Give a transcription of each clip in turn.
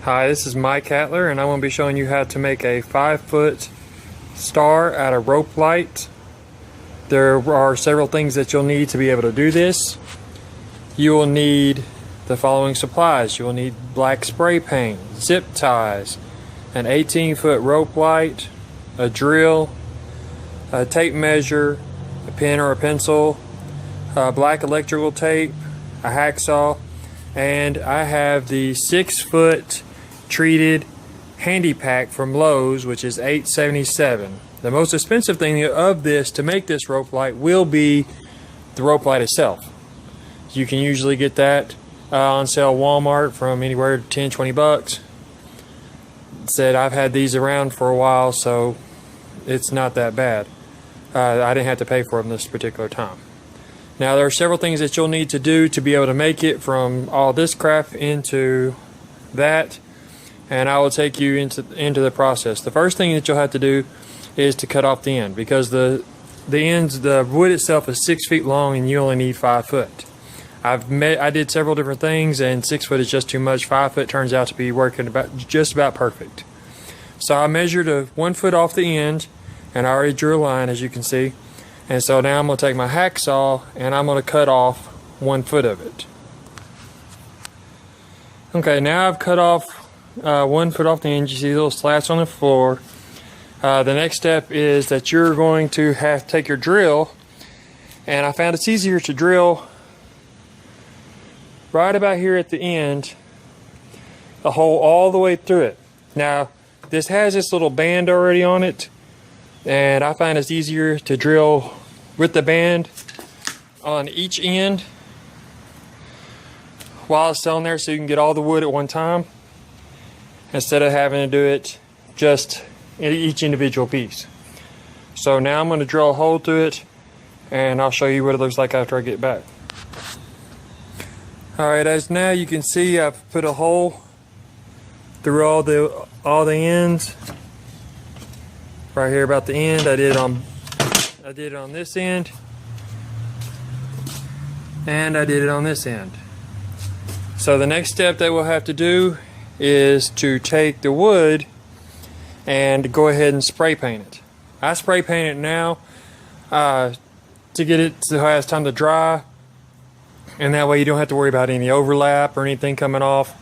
Hi, this is Mike Hatler, and I'm going to be showing you how to make a 5-foot star out of rope light. There are several things that you'll need to be able to do this. You will need the following supplies. You will need black spray paint, zip ties, an 18-foot rope light, a drill, a tape measure, a pen or a pencil, black electrical tape, a hacksaw, and I have the 6-foot treated handy pack from Lowe's, which is $8.77. The most expensive thing of this to make this rope light will be the rope light itself. You can usually get that on sale at Walmart from anywhere to 10-20 bucks. Said I've had these around for a while, so it's not that bad. I didn't have to pay for them this particular time. Now there are several things that you'll need to do to be able to make it from all this crap into that, and I will take you into the process. The first thing that you'll have to do is to cut off the end, because the wood itself is 6 feet long and you only need 5 foot. I did several different things, and 6 foot is just too much. 5 foot turns out to be working just about perfect. So I measured 1 foot off the end, and I already drew a line, as you can see. And so now I'm going to take my hacksaw and I'm going to cut off 1 foot of it. Okay, now I've cut off 1 foot off the end. You see the little slats on the floor. The next step is that you're going to have to take your drill, and I found it's easier to drill right about here at the end, the hole all the way through it. Now this has this little band already on it, and I find it's easier to drill with the band on each end while it's still in there, so you can get all the wood at one time instead of having to do it just in each individual piece. So now I'm going to drill a hole through it, and I'll show you what it looks like after I get back. Alright, as now you can see, I've put a hole through all the ends. Right here about the end. I did it on this end, and I did it on this end. So the next step that we'll have to do is to take the wood and go ahead and spray paint it. I spray paint it now to get it to have time to dry, and that way you don't have to worry about any overlap or anything coming off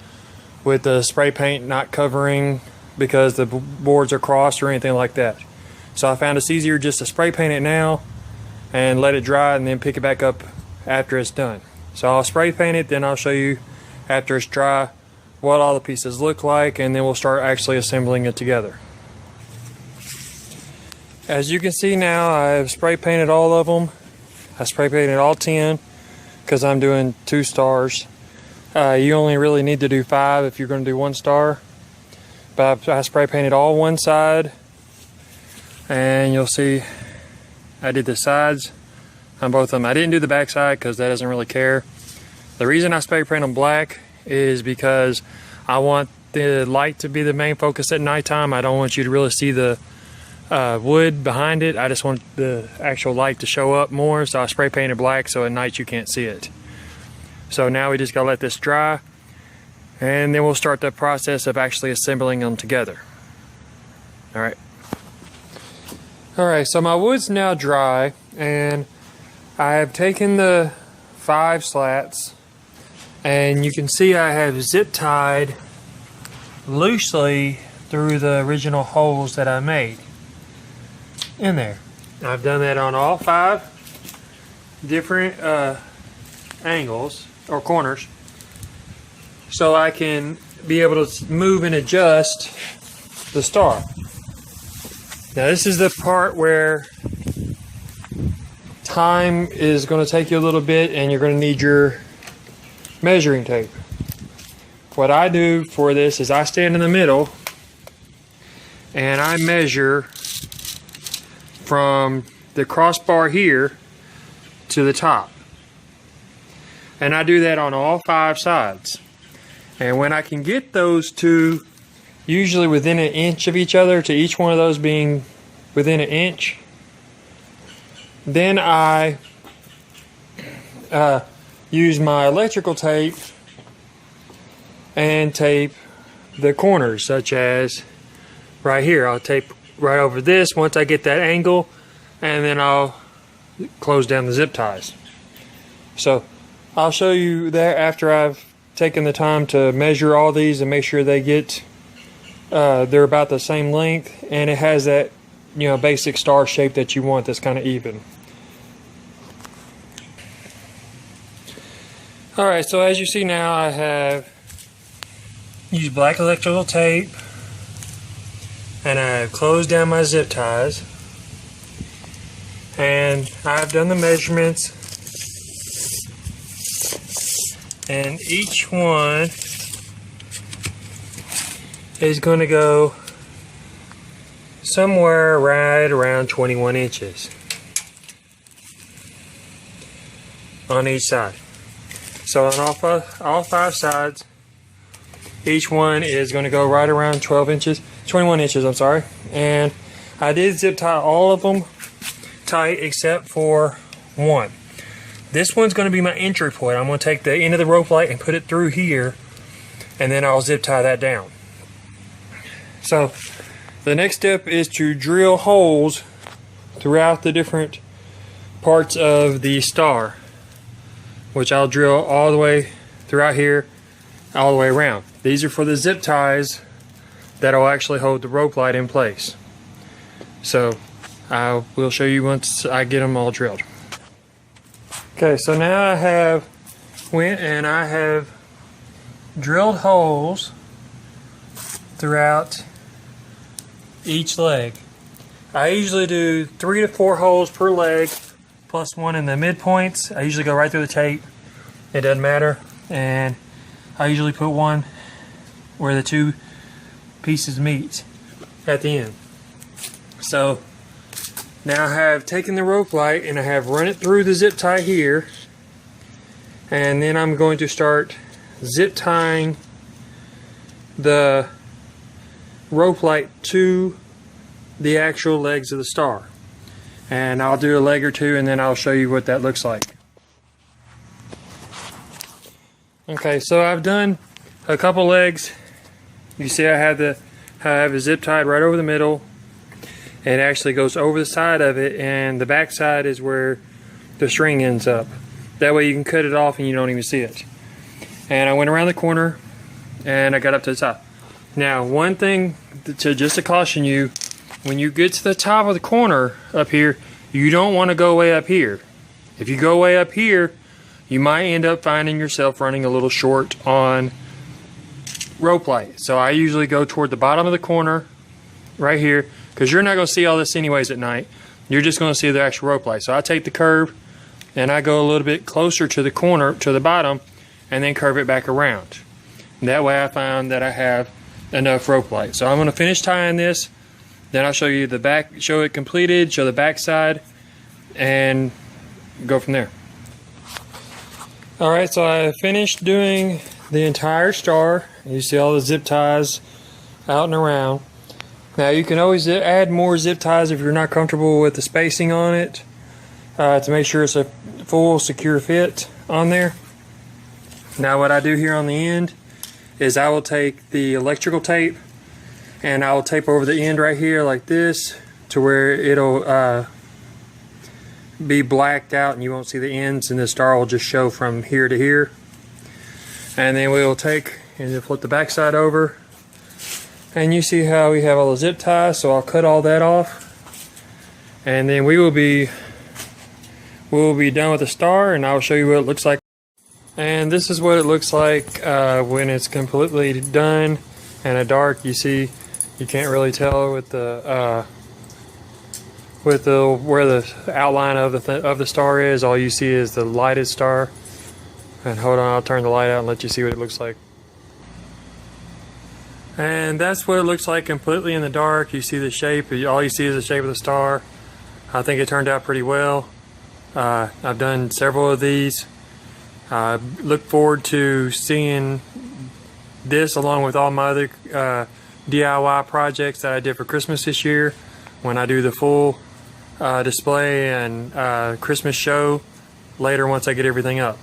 with the spray paint not covering because the boards are crossed or anything like that. So I found it's easier just to spray paint it now and let it dry and then pick it back up after it's done. So I'll spray paint it, then I'll show you after it's dry what all the pieces look like, and then we'll start actually assembling it together. As you can see now, I've spray painted all of them. I spray painted all 10 because I'm doing 2 stars. You only really need to do 5 if you're going to do 1 star. But I spray painted all one side, and you'll see I did the sides on both of them. I didn't do the back side because that doesn't really care. The reason I spray paint them black is because I want the light to be the main focus at nighttime. I don't want you to really see the wood behind it. I just want the actual light to show up more, so I spray painted black so at night you can't see it. So now we just gotta let this dry, and then we'll start the process of actually assembling them together. Alright, so my wood's now dry, and I have taken the 5 slats, and you can see I have zip tied loosely through the original holes that I made in there. I've done that on all 5 different angles or corners, so I can be able to move and adjust the star. Now this is the part where time is going to take you a little bit, and you're going to need your measuring tape. What I do for this is I stand in the middle and I measure from the crossbar here to the top, and I do that on all 5 sides. And when I can get those two usually within an inch of each other, to each one of those being within an inch, then I use my electrical tape and tape the corners, such as right here. I'll tape right over this once I get that angle, and then I'll close down the zip ties. So I'll show you that after I've taken the time to measure all these and make sure they get they're about the same length, and it has that, you know, basic star shape that you want, that's kind of even. Alright, so as you see now, I have used black electrical tape, and I've closed down my zip ties, and I've done the measurements, and each one is going to go somewhere right around 21 inches on each side. So on all five sides, each one is going to go right around 21 inches, I'm sorry. And I did zip tie all of them tight except for one. This one's going to be my entry point. I'm going to take the end of the rope light and put it through here, and then I'll zip tie that down. So the next step is to drill holes throughout the different parts of the star, which I'll drill all the way throughout here, all the way around. These are for the zip ties that will actually hold the rope light in place. So I will show you once I get them all drilled. Okay, so now I have drilled holes throughout each leg. I usually do 3 to 4 holes per leg, plus one in the midpoints. I usually go right through the tape. It doesn't matter. And I usually put one where the two pieces meet at the end. So now I have taken the rope light and I have run it through the zip tie here. And then I'm going to start zip tying the rope light to the actual legs of the star. And I'll do a leg or two and then I'll show you what that looks like. Okay, so I've done a couple legs. You see I have a zip tied right over the middle. It actually goes over the side of it, and the back side is where the string ends up. That way you can cut it off and you don't even see it. And I went around the corner and I got up to the top. Now, one thing just to caution you, when you get to the top of the corner up here, you don't want to go way up here. If you go way up here, you might end up finding yourself running a little short on rope light. So I usually go toward the bottom of the corner right here, because you're not going to see all this anyways at night. You're just going to see the actual rope light. So I take the curve and I go a little bit closer to the corner, to the bottom, and then curve it back around. And that way I found that I have enough rope light. So I'm going to finish tying this, then I'll show you the back, show it completed, show the back side, and go from there. Alright, so I finished doing the entire star. You see all the zip ties out and around. Now you can always add more zip ties if you're not comfortable with the spacing on it, to make sure it's a full secure fit on there. Now what I do here on the end is I will take the electrical tape and I will tape over the end right here like this, to where it'll be blacked out and you won't see the ends, and the star will just show from here to here. And then we will take and flip the back side over, and you see how we have all the zip ties, so I'll cut all that off, and then we will be done with the star, and I'll show you what it looks like. And this is what it looks like when it's completely done and dark. You see, you can't really tell with the where the outline of the star is. All you see is the lighted star. And hold on, I'll turn the light out and let you see what it looks like. And that's what it looks like completely in the dark. You see the shape, all you see is the shape of the star. I think it turned out pretty well. I've done several of these. I look forward to seeing this along with all my other DIY projects that I did for Christmas this year, when I do the full display and Christmas show later once I get everything up.